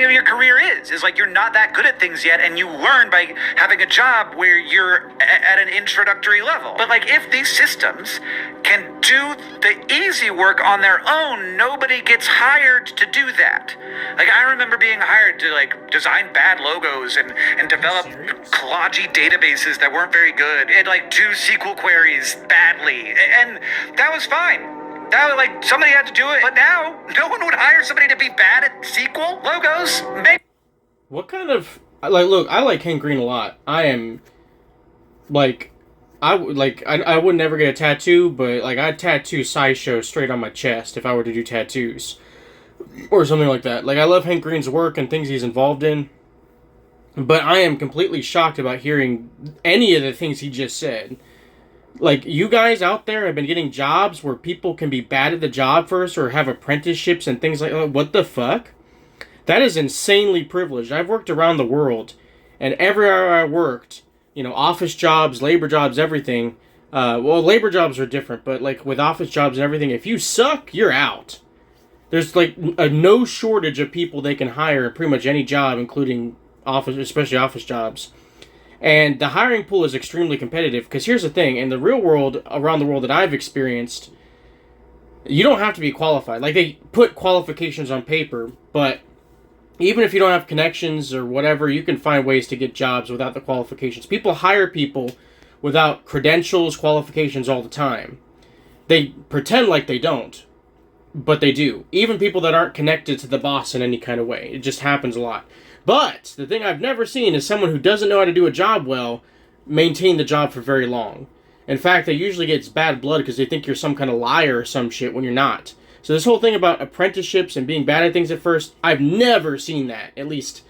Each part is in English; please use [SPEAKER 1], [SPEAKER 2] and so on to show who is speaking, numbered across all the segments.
[SPEAKER 1] of your career is like you're not that good at things yet, and you learn by having a job where you're at an introductory level. But like, if these systems can do the easy work on their own, nobody gets hired to do that. Like, I remember being hired to like design bad logos and develop klodgy databases that weren't very good, and like do SQL queries badly, and that was fine. That was like, somebody had to do it, but now no one would hire somebody to be bad at SQL logos.
[SPEAKER 2] What kind of, like, look, I like Hank Green a lot. I am, like, I would never get a tattoo, but like, I'd tattoo SciShow straight on my chest if I were to do tattoos or something like that. Like, I love Hank Green's work and things he's involved in, but I am completely shocked about hearing any of the things he just said. Like, you guys out there have been getting jobs where people can be bad at the job first or have apprenticeships and things like that. What the fuck? That is insanely privileged. I've worked around the world, and everywhere I worked, you know, office jobs, labor jobs, everything. Well, labor jobs are different, but like with office jobs and everything, if you suck, you're out. There's like no shortage of people they can hire in pretty much any job, including office, especially office jobs. And the hiring pool is extremely competitive, because here's the thing, in the real world, around the world that I've experienced, you don't have to be qualified. Like, they put qualifications on paper, but even if you don't have connections or whatever, you can find ways to get jobs without the qualifications. People hire people without credentials, qualifications all the time. They pretend like they don't, but they do. Even people that aren't connected to the boss in any kind of way. It just happens a lot. But the thing I've never seen is someone who doesn't know how to do a job well maintain the job for very long. In fact, they usually get bad blood because they think you're some kind of liar or some shit when you're not. So this whole thing about apprenticeships and being bad at things at first, I've never seen that. At least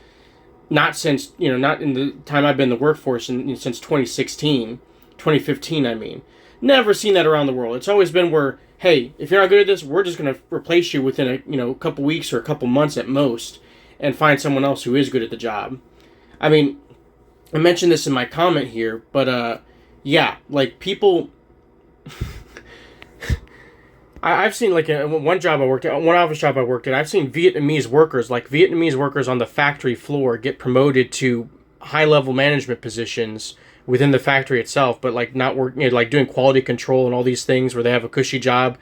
[SPEAKER 2] not since, you know, not in the time I've been in the workforce since 2016, 2015, I mean. Never seen that around the world. It's always been where, hey, if you're not good at this, we're just going to replace you within a couple weeks or a couple months at most, and find someone else who is good at the job. I mean, I mentioned this in my comment here, but yeah, like people, I've seen like one job I worked at, one office job I worked at, I've seen Vietnamese workers on the factory floor get promoted to high-level management positions within the factory itself, but like not working, you know, like doing quality control and all these things where they have a cushy job.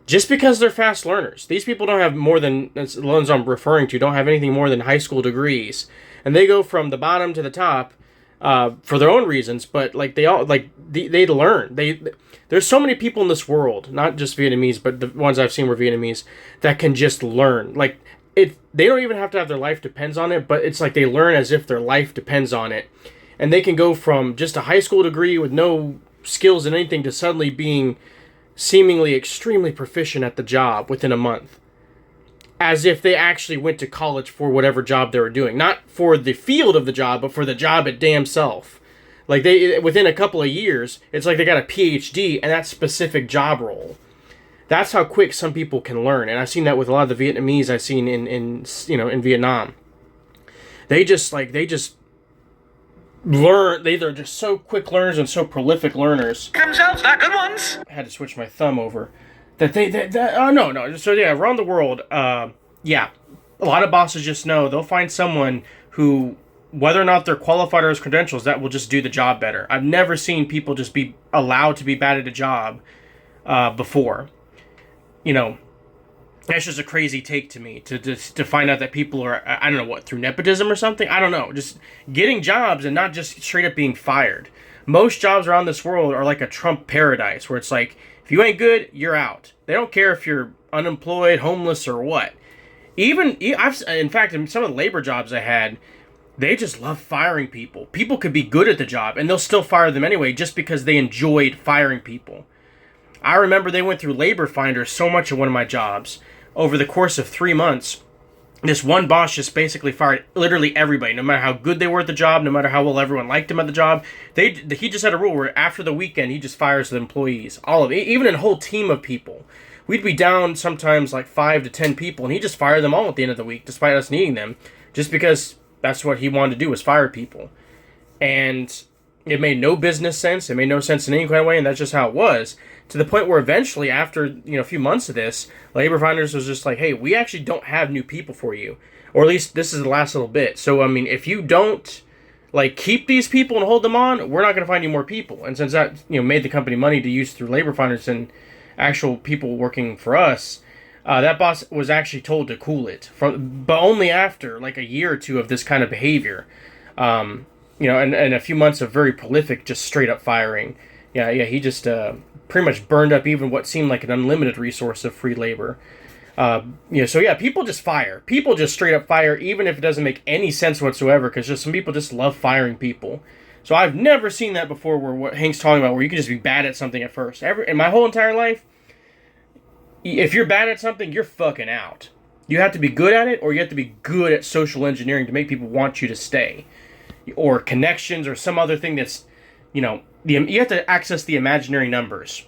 [SPEAKER 2] Just because they're fast learners. These people don't have more than, the ones I'm referring to, don't have anything more than high school degrees. And they go from the bottom to the top for their own reasons, but like they all, like, they learn. There's so many people in this world, not just Vietnamese, but the ones I've seen were Vietnamese, that can just learn. Like, they don't even have to have their life depends on it, but it's like they learn as if their life depends on it. And they can go from just a high school degree with no skills in anything to suddenly being seemingly extremely proficient at the job within a month, as if they actually went to college for whatever job they were doing, not for the field of the job, but for the job at damn self. Like, they, within a couple of years, it's like they got a PhD in that specific job role. That's how quick some people can learn, and I've seen that with a lot of the Vietnamese I've seen in Vietnam. They just learn. They're just so quick learners and so prolific learners.
[SPEAKER 1] Themselves, not good ones.
[SPEAKER 2] I had to switch my thumb over. No. So yeah, around the world, yeah, a lot of bosses just know they'll find someone who, whether or not they're qualified or has credentials, that will just do the job better. I've never seen people just be allowed to be bad at a job before. You know, that's just a crazy take to me, to find out that people are, I don't know what, through nepotism or something? I don't know. Just getting jobs and not just straight up being fired. Most jobs around this world are like a Trump paradise, where it's like, if you ain't good, you're out. They don't care if you're unemployed, homeless, or what. In fact, in some of the labor jobs I had, they just love firing people. People could be good at the job, and they'll still fire them anyway, just because they enjoyed firing people. I remember they went through Labor Finder so much at one of my jobs. Over the course of 3 months, this one boss just basically fired literally everybody, no matter how good they were at the job, no matter how well everyone liked him at the job. He just had a rule where after the weekend, he just fires the employees. All of it, even a whole team of people. We'd be down sometimes like 5 to 10 people, and he just fired them all at the end of the week, despite us needing them, just because that's what he wanted to do, was fire people. And It made no business sense. It made no sense in any kind of way, and that's just how it was. To the point where eventually, after a few months of this, Labor Finders was just like, "Hey, we actually don't have new people for you, or at least this is the last little bit. So I mean, if you don't keep these people and hold them on, we're not going to find you more people." And since that made the company money to use through Labor Finders and actual people working for us, that boss was actually told to cool it, but only after a year or two of this kind of behavior. And a few months of very prolific, just straight up firing. Yeah, he just pretty much burned up even what seemed like an unlimited resource of free labor. So yeah, people just fire. People just straight up fire, even if it doesn't make any sense whatsoever, because just some people just love firing people. So I've never seen that before, where what Hank's talking about, where you can just be bad at something at first. In my whole entire life, if you're bad at something, you're fucking out. You have to be good at it, or you have to be good at social engineering to make people want you to stay. Or connections, or some other thing that's, you have to access the imaginary numbers.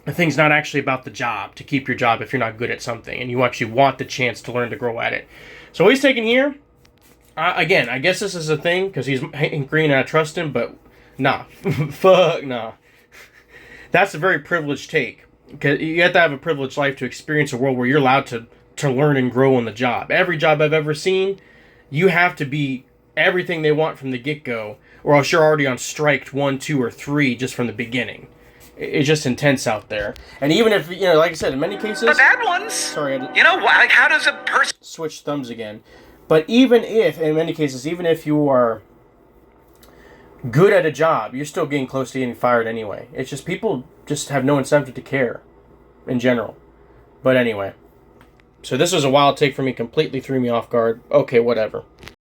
[SPEAKER 2] The thing's not actually about the job, to keep your job if you're not good at something, and you actually want the chance to learn to grow at it. So what he's taking here, again, I guess this is a thing, because he's Hank Green and I trust him, but nah. Fuck nah. That's a very privileged take. Because you have to have a privileged life to experience a world where you're allowed to learn and grow on the job. Every job I've ever seen, you have to be everything they want from the get-go, or else you're already on strike 1, 2, or 3 just from the beginning. It's just intense out there. And even if, like I said, in many cases...
[SPEAKER 1] The bad ones.
[SPEAKER 2] Sorry,
[SPEAKER 1] how does a person...
[SPEAKER 2] Switch thumbs again. But even if, in many cases, even if you are good at a job, you're still getting close to getting fired anyway. It's just people just have no incentive to care in general. But anyway. So this was a wild take for me, completely threw me off guard. Okay, whatever.